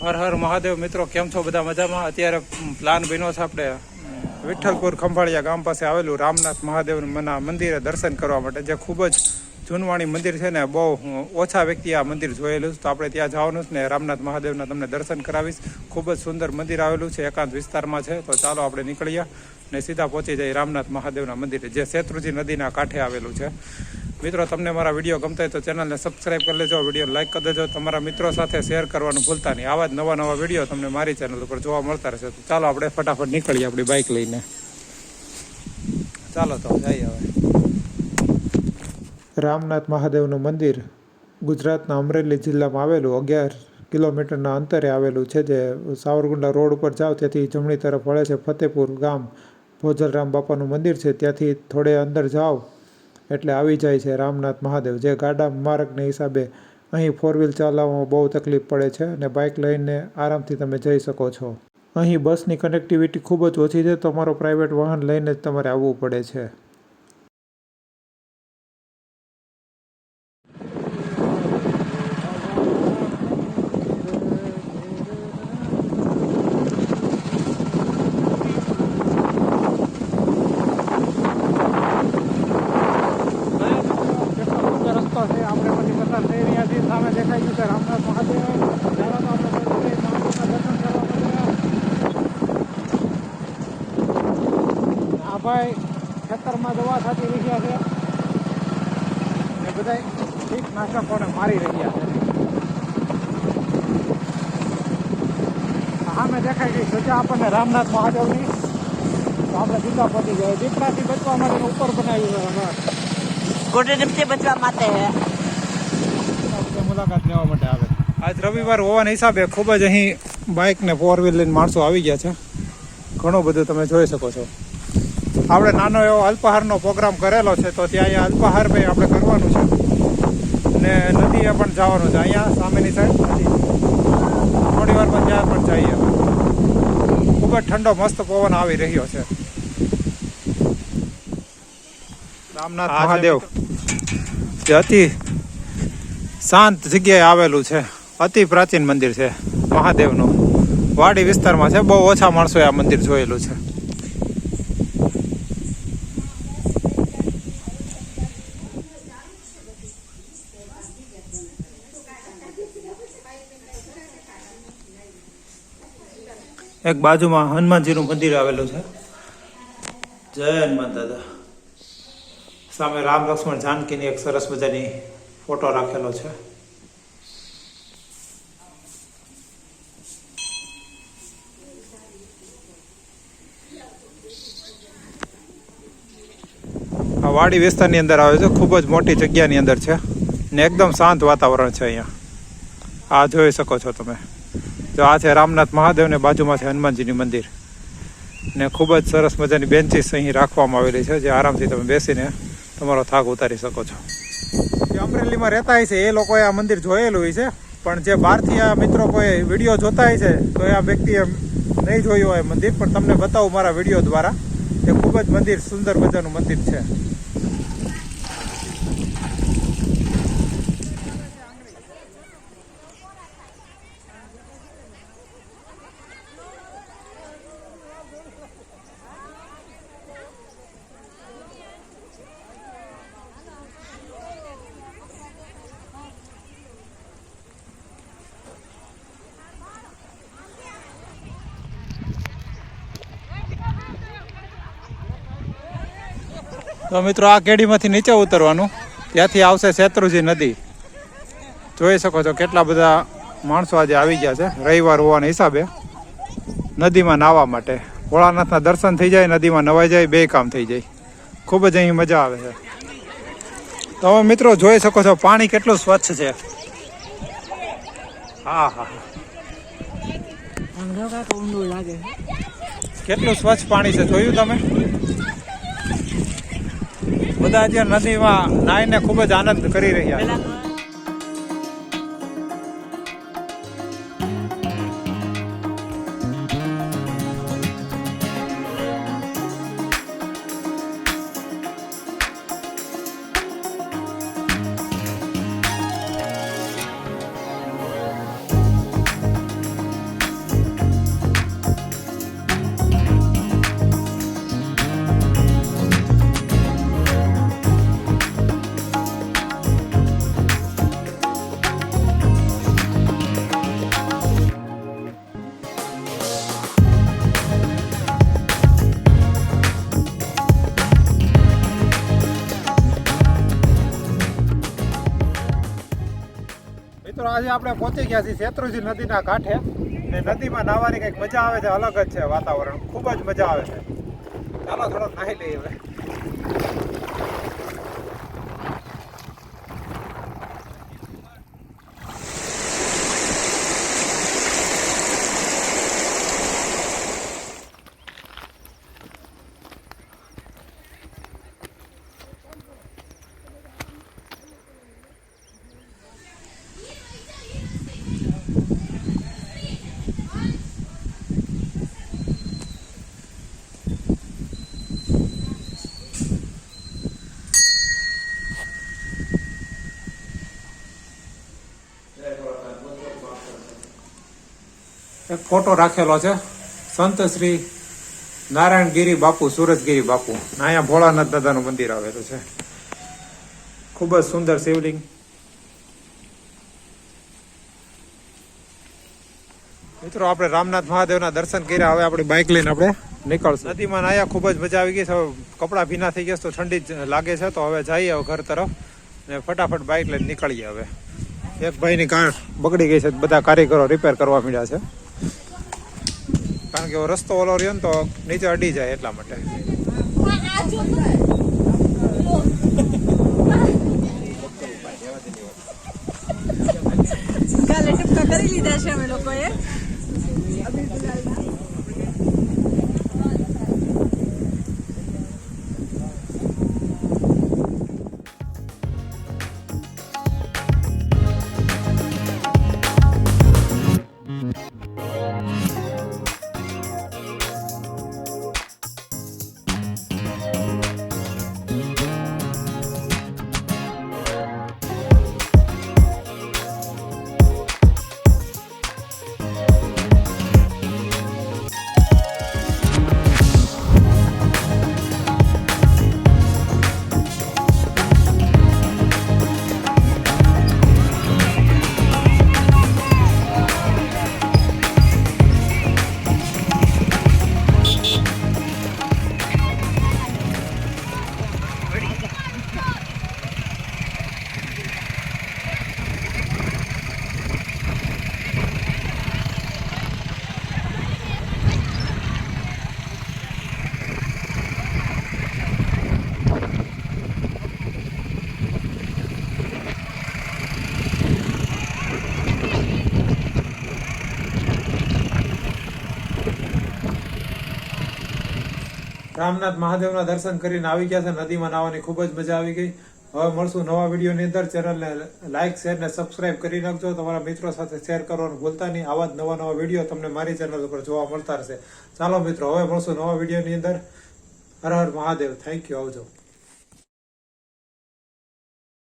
હર હર મહાદેવ મિત્રો, કેમ છો બધા? મજામાં? અત્યારે પ્લાન બન્યો છે આપણે વિઠ્ઠલપુર ખંભાળિયા ગામ પાસે આવેલું રામનાથ મહાદેવના મંદિરે દર્શન કરવા માટે, જે ખૂબ જ જૂનવાણી મંદિર છે ને, બહુ ઓછા વ્યક્તિ આ મંદિર જોયેલું છે. તો આપણે ત્યાં જવાનું છે ને રામનાથ મહાદેવના તમને દર્શન કરાવીશ. ખૂબ જ સુંદર મંદિર આવેલું છે, એકાંત વિસ્તારમાં છે. તો ચાલો આપણે નીકળીએ ને સીધા પહોંચી જઈએ રામનાથ મહાદેવના મંદિરે, જે શેત્રુંજી નદીના કાંઠે આવેલું છે. મિત્રો, તમને મારા વિડીયો ગમતા હોય તો ચેનલને સબસ્ક્રાઈબ કરી લેજો, વિડીયો લાઇક કરી દેજો, તમારા મિત્રો સાથે શેર કરવાનું ભૂલતા નહીં. આવા જ નવા વિડીયો તમને મારી ચેનલ ઉપર જોવા મળતા રહેશે. તો ચાલો આપણે ફટાફટ નીકળીએ આપણી બાઇક લઈને. ચાલો તો જઈએ હવે. રામનાથ મહાદેવનું મંદિર ગુજરાતના અમરેલી જિલ્લામાં આવેલું 11 કિલોમીટરના અંતરે આવેલું છે, જે સાવરકુંડલા રોડ ઉપર જાઓ ત્યાંથી જમણી તરફ વળે છે. ફતેપુર ગામ ભોજલરામ બાપાનું મંદિર છે, ત્યાંથી થોડે અંદર જાઓ એટલે આવી જાય છે રામનાથ મહાદેવ. જે ગાડા માર્ગને હિસાબે અહીં 4 વ્હીલ ચલાવવામાં બહુ તકલીફ પડે છે અને બાઇક લઈને આરામથી તમે જઈ શકો છો. અહીં બસની કનેક્ટિવિટી ખૂબ જ ઓછી છે, તમારો પ્રાઇવેટ વાહન લઈને જ તમારે આવવું પડે છે. સામે દેખાઈ ગયું છે રામનાથ મહાદેવ. આ ભાઈ ખેતરમાં દવા થતી રહ્યા છે અને બધા કીટનાશકોને મારી રહ્યા છે. સામે દેખાઈ ગઈ સજા આપણને રામનાથ મહાદેવની. તો આપણે સીધા પહોંચી જાય. દીપડાથી બચવા માટે ઉપર બનાવ્યું છે. કોટડીમથી બચવા માટે મુલાકાત લેવા માટે આવે. આજ રવિવાર હોવાના હિસાબે ખૂબ જ અહીં બાઇક ને 4 વ્હીલ લઈને માણસો આવી ગયા છે. ઘણું બધું તમે જોઈ શકો છો. આપણે નાનો એવો અલ્પાહારનો પ્રોગ્રામ કરેલો છે, તો ત્યાં અહીંયા અલ્પાહાર ભાઈ આપણે કરવાનું છે ને નદીએ પણ જવાનું છે. અહીંયા સામેની સાઈડ નદી, થોડી વારમાં ત્યાં પણ જઈએ. ખૂબ જ ઠંડો મસ્ત પવન આવી રહ્યો છે. રામનાથ મહાદેવ જે અતિ શાંત જગ્યાએ આવેલું છે, અતિ પ્રાચીન મંદિર છે મહાદેવનું. વાડી વિસ્તારમાં છે, બહુ ઓછા માણસોએ આ મંદિર જોયેલું છે. એક બાજુમાં હનુમાનજીનું મંદિર આવેલું છે. જય હનુમાન દાદા. સામે રામ લક્ષ્મણ જાનકીની એક સરસ મજાની ફોટો રાખેલો છે. આ વાડી વિસ્તારની અંદર આવે છે, ખૂબ જ મોટી જગ્યાની અંદર છે ને એકદમ શાંત વાતાવરણ છે અહીંયા. આ જોઈ શકો છો તમે. જો આ છે રામનાથ મહાદેવ ને બાજુમાં છે હનુમાનજીનું મંદિર ને ખૂબ જ સરસ મજાની બેન્ચીસ અહીં રાખવામાં આવેલી છે, જે આરામથી તમે બેસીને તમારો થાક ઉતારી શકો છો. જે અમરેલીમાં રહેતા હોય છે એ લોકોએ આ મંદિર જોયેલું હોય છે, પણ જે બહારથી આ મિત્રો કોઈ વિડીયો જોતા હોય છે તો આ વ્યક્તિએ નહીં જોયું હોય મંદિર, પણ તમને બતાવું મારા વિડીયો દ્વારા. તે ખૂબ જ મંદિર સુંદર મજાનું મંદિર છે. તો મિત્રો, આ કેડીમાંથી નીચે ઉતરવાનું, ત્યાંથી આવશે શેત્રુંજી નદી. જોઈ શકો છો કેટલા બધા માણસો આજે આવી ગયા છે રવિવાર હોવાના હિસાબે નદીમાં નાહવા માટે. ભોળાનાથના દર્શન થઈ જાય, નદીમાં નવાઈ જાય, બે કામ થઈ જાય. ખૂબ જ અહીં મજા આવે છે. તો હવે મિત્રો જોઈ શકો છો પાણી કેટલું સ્વચ્છ છે. હા હા, કેટલું સ્વચ્છ પાણી છે, જોયું તમે? બધા જે નદીમાં નાહીને ખૂબ જ આનંદ કરી રહ્યા છે. મિત્રો આજે આપણે પહોંચી ગયા છીએ શેત્રુંજી નદીના કાંઠે ને નદીમાં નાહવાની કંઈક મજા આવે છે, અલગ જ છે વાતાવરણ, ખૂબ જ મજા આવે છે. ચાલો થોડો નાહી લઈએ હવે. એક ફોટો રાખેલો છે સંત શ્રી નારાયણગીરી બાપુ, સુરજગીરી બાપુ. અહીંયા ભોળાનાથ દાદાનું મંદિર આવેલું છે. ખૂબ જ સુંદર શિવલિંગ. મિત્રો આપણે રામનાથ મહાદેવના દર્શન કર્યા. હવે આપણી બાઇક લઈને આપણે નીકળશું. નદીમાં નાયા, ખૂબ જ મજા આવી ગઈ છે. હવે કપડાં ભીના થઈ ગયા તો ઠંડી જ લાગે છે, તો હવે જઈએ હવે ઘર તરફ ને ફટાફટ બાઇક લઈને નીકળીએ. હવે એક ભાઈની કાર બગડી ગઈ છે, બધા કારીગરો રિપેર કરવા માંડ્યા છે, કારણ કે રસ્તો ઓલો રહ્યો ને તો નીચે અડી જાય એટલા માટે. કાલે ટપકા કરી લીધા છે અમે લોકોએ. રામનાથ મહાદેવના દર્શન કરીને આવી ગયા છે. નદીમાં નાહવાની ખૂબ જ મજા આવી ગઈ. હવે મળશું નવા વિડીયોની અંદર. ચેનલને લાઇક, શેર ને સબસ્ક્રાઇબ કરી નાખજો. તમારા મિત્રો સાથે શેર કરવાનું ભૂલતા નહીં. આવા જ નવા વિડીયો તમને મારી ચેનલ ઉપર જોવા મળતા રહેશે. ચાલો મિત્રો, હવે મળશું નવા વિડીયોની અંદર. હર હર મહાદેવ. Thank you. આવજો.